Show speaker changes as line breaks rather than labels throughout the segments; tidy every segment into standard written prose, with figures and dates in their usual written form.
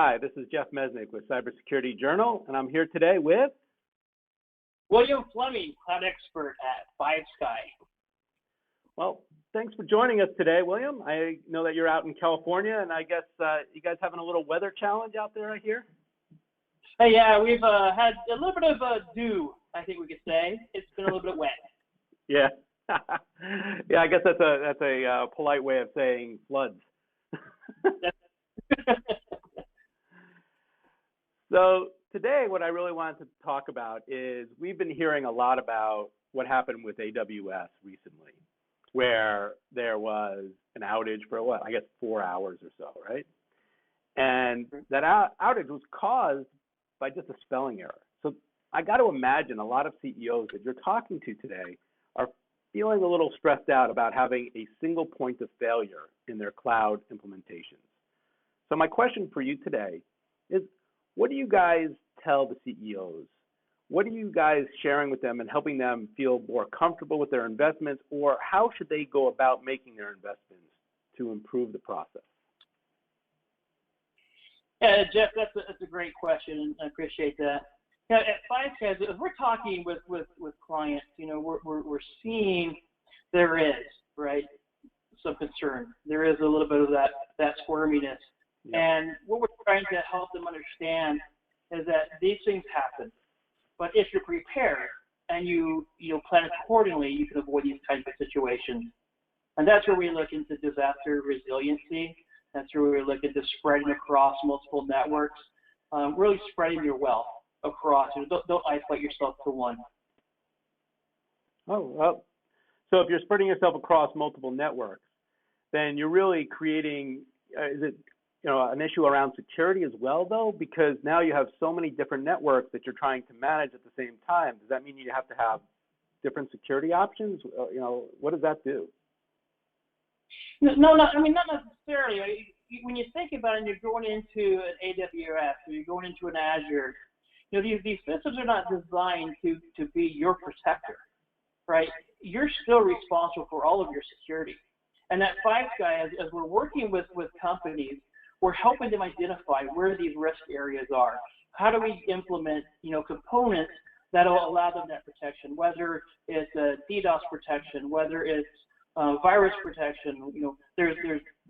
Hi, this is Jeff Mesnick with Cybersecurity Journal, and I'm here today with
William Fleming, cloud expert at FiveSky.
Well, thanks for joining us today, William. I know that you're out in California, and I guess you guys having a little weather challenge out there, I hear?
Hey, yeah, we've had a little bit of dew, I think we could say. It's been a little bit wet.
Yeah. Yeah, I guess that's a polite way of saying floods. So today what I really wanted to talk about is we've been hearing a lot about what happened with AWS recently, where there was an outage for, 4 hours or so, right? And that outage was caused by just a spelling error. So I got to imagine a lot of CEOs that you're talking to today are feeling a little stressed out about having a single point of failure in their cloud implementations. So my question for you today is, what do you guys tell the CEOs? What are you guys sharing with them and helping them feel more comfortable with their investments, or how should they go about making their investments to improve the process?
Yeah, Jeff, that's a great question. I appreciate that. Yeah, at FiveSky, as we're talking with clients, we're seeing there is, right, some concern. There is a little bit of that squirminess. Yep. And what we're trying to help them understand is that these things happen. But if you're prepared and you plan accordingly, you can avoid these types of situations. And that's where we look into disaster resiliency. That's where we look into spreading across multiple networks, really spreading your wealth across. Don't isolate yourself to one.
Oh, well, so if you're spreading yourself across multiple networks, then you're really creating, is it an issue around security as well, though? Because now you have so many different networks that you're trying to manage at the same time. Does that mean you have to have different security options? What does that do?
No, not necessarily. When you think about it, you're going into an AWS or you're going into an Azure, these systems are not designed to be your protector, right? You're still responsible for all of your security. And at FiveSky, as we're working with companies, we're helping them identify where these risk areas are. How do we implement, components that will allow them that protection, whether it's DDoS protection, whether it's virus protection, there's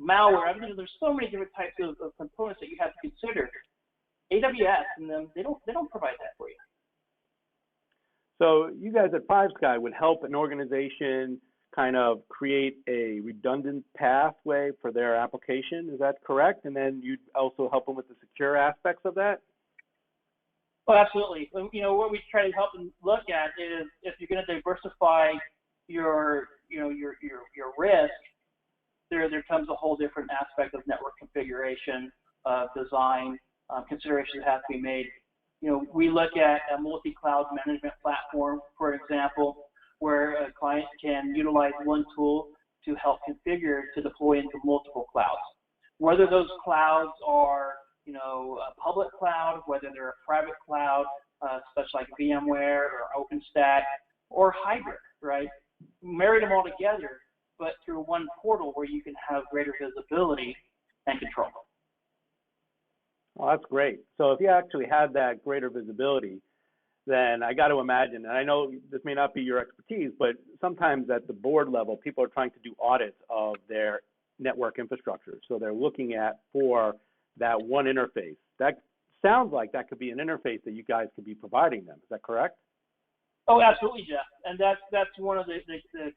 malware. There's so many different types of components that you have to consider. AWS and them, they don't provide that for you.
So you guys at FiveSky would help an organization kind of create a redundant pathway for their application. Is that correct? And then you'd also help them with the secure aspects of that?
Oh, absolutely. What we try to help them look at is if you're going to diversify your risk, there comes a whole different aspect of network configuration, design, considerations that have to be made. We look at a multi-cloud management platform, for example, where a client can utilize one tool to help configure to deploy into multiple clouds. Whether those clouds are, a public cloud, whether they're a private cloud, such like VMware or OpenStack, or hybrid, right? Marry them all together, but through one portal where you can have greater visibility and control.
Well, that's great. So if you actually had that greater visibility, then I got to imagine, and I know this may not be your expertise, but sometimes at the board level, people are trying to do audits of their network infrastructure. So they're looking for that one interface. That sounds like that could be an interface that you guys could be providing them. Is that correct?
Oh, absolutely, Jeff. And that's one of the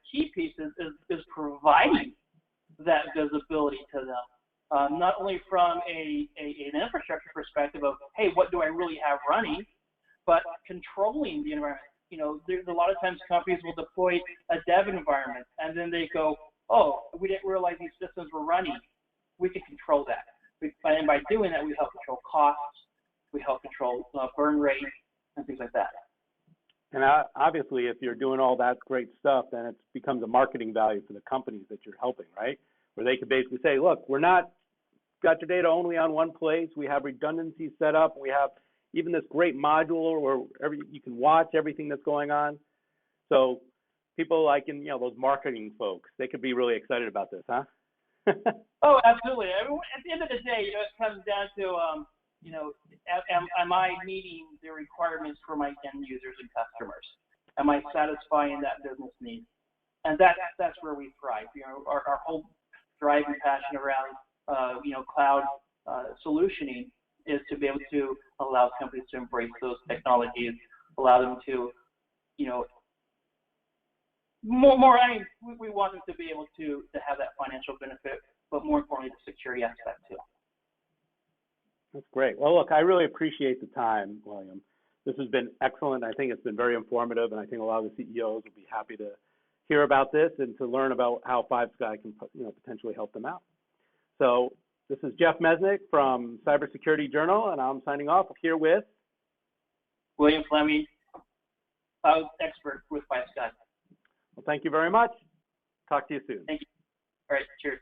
key pieces is providing that visibility to them. Not only from an infrastructure perspective of, hey, what do I really have running, but controlling the environment. There's a lot of times companies will deploy a dev environment, and then they go, oh, we didn't realize these systems were running. We can control that. And by doing that, we help control costs, we help control burn rate, and things like that.
And obviously, if you're doing all that great stuff, then it becomes a marketing value for the companies that you're helping, right? Where they could basically say, look, we're not got your data only on one place. We have redundancies set up. We have even this great module where you can watch everything that's going on. So people like those marketing folks, they could be really excited about this, huh?
Oh, absolutely. I mean, at the end of the day, it comes down to am I meeting the requirements for my end users and customers? Am I satisfying that business need? And that's where we thrive. Our whole drive and passion around cloud solutioning is to be able to allow companies to embrace those technologies, allow them to, we want them to be able to have that financial benefit, but more importantly, the security aspect too.
That's great. Well, look, I really appreciate the time, William. This has been excellent. I think it's been very informative, and I think a lot of the CEOs will be happy to hear about this and to learn about how FiveSky can potentially help them out. So this is Jeff Mesnick from Cybersecurity Journal, and I'm signing off here with
William Fleming, expert with FiveSky.
Well, thank you very much. Talk to you soon.
Thank you. All right, cheers.